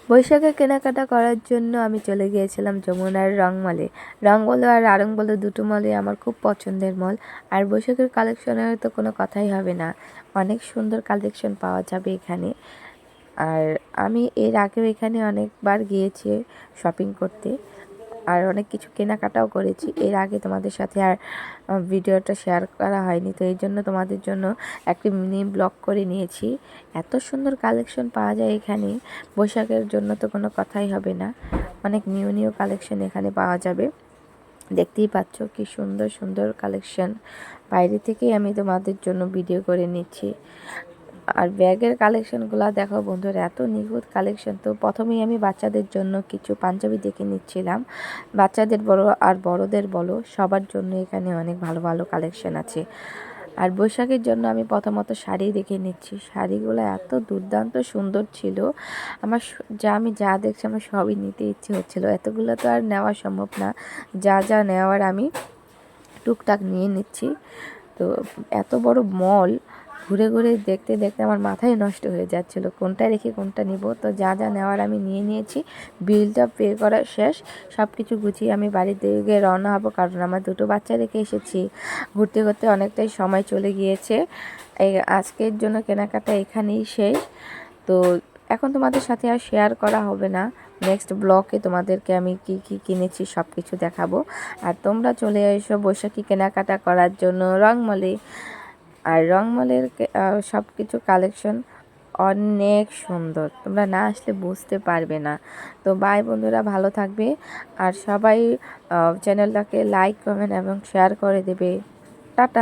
বৈশাখে কেনাকাটা করার জন্য আমি চলে গিয়েছিলাম যমুনার রং মলে। রং বলো আর আড়ং বলো, দুটো মলই আমার খুব পছন্দের মল। আর বৈশাখের কালেকশনের তো কোনো কথাই হবে না, অনেক সুন্দর কালেকশন পাওয়া যাবে এখানে। আর আমি এর আগেও এখানে অনেকবার গিয়েছি শপিং করতে, আর অনেক কিছু কেনাকাটাও করেছি। এর আগে তোমাদের সাথে আর ভিডিওটা শেয়ার করা হয়নি, তো এই জন্য তোমাদের জন্য একটি মিনি ব্লগ করে নিয়েছি। এত সুন্দর কালেকশন পাওয়া যায় এখানে, বৈশাখের জন্য তো কোনো কথাই হবে না। অনেক নিউ নিউ কালেকশন এখানে পাওয়া যাবে। দেখতেই পাচ্ছ কি সুন্দর সুন্দর কালেকশন। বাইরে থেকেই আমি তোমাদের জন্য ভিডিও করে নিচ্ছি। আর ব্যাগের কালেকশনগুলো দেখো বন্ধুরা, এত নিখুঁত কালেকশন। তো প্রথমেই আমি বাচ্চাদের জন্য কিছু পাঞ্জাবি দেখে নিচ্ছিলাম। বাচ্চাদের বড় আর বড়দের বলো, সবার জন্য এখানে অনেক ভালো ভালো কালেকশন আছে। আর বৈশাখের জন্য আমি প্রথমত শাড়ি দেখে নিচ্ছি। শাড়িগুলো এত দুর্দান্ত সুন্দর ছিল, আমার আমি যা দেখছি আমার সবই নিতে ইচ্ছে হচ্ছিল। এতগুলো তো আর নেওয়া সম্ভব না, যা যা নেওয়ার আমি টুকটাক নিয়ে নিচ্ছি। তো এত বড় মল ঘুরে ঘুরে দেখতে দেখতে আমার মাথায় নষ্ট হয়ে যাচ্ছিল, কোনটা রেখে কোনটা নিব। তো যা যা নেওয়ার আমি নিয়ে নিয়েছি, বিলটা পে করা শেষ। সব কিছু গুছিয়ে আমি বাড়ির দিকে রওনা হব, কারণ আমার দুটো বাচ্চা রেখে এসেছি। ঘুরতে ঘুরতে অনেকটাই সময় চলে গিয়েছে। এই আজকের জন্য কেনাকাটা এখানেই শেষ। তো এখন তোমাদের সাথে আর শেয়ার করা হবে না, নেক্সট ব্লগে তোমাদেরকে আমি কি কি কিনেছি সব কিছু দেখাবো। আর তোমরা চলে এসো বৈশাখী কেনাকাটা করার জন্য রংমলে। আর রংমলের সব কিছু কালেকশন অনেক সুন্দর, তোমরা না আসলে বুঝতে পারবে না। তো বাই বন্ধুরা, ভালো থাকবে। আর সবাই চ্যানেলটাকে লাইক, কমেন্ট এবং শেয়ার করে দেবে। টাটা।